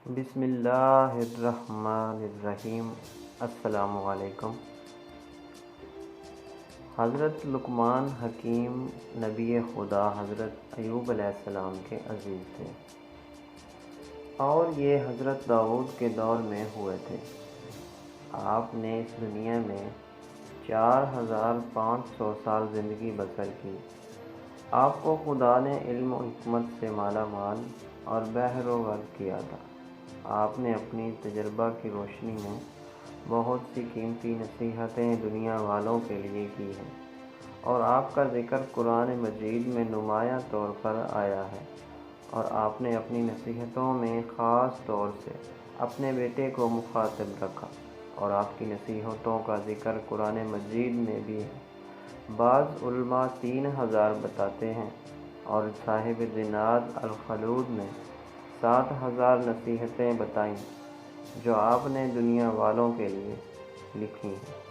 بسم اللہ الرحمن الرحیم۔ السلام علیکم۔ حضرت لقمان حکیم نبی خدا حضرت ایوب علیہ السلام کے عزیز تھے، اور یہ حضرت داؤد کے دور میں ہوئے تھے۔ آپ نے اس دنیا میں 4500 سال زندگی بسر کی۔ آپ کو خدا نے علم و حکمت سے مالا مال اور بحر و غرق کیا تھا۔ آپ نے اپنی تجربہ کی روشنی میں بہت سی قیمتی نصیحتیں دنیا والوں کے لیے کی ہیں، اور آپ کا ذکر قرآن مجید میں نمایاں طور پر آیا ہے، اور آپ نے اپنی نصیحتوں میں خاص طور سے اپنے بیٹے کو مخاطب رکھا، اور آپ کی نصیحتوں کا ذکر قرآن مجید میں بھی ہے۔ بعض علماء 3000 بتاتے ہیں، اور صاحب زناد الخلود نے 7000 نصیحتیں بتائیں جو آپ نے دنیا والوں کے لیے لکھی ہیں۔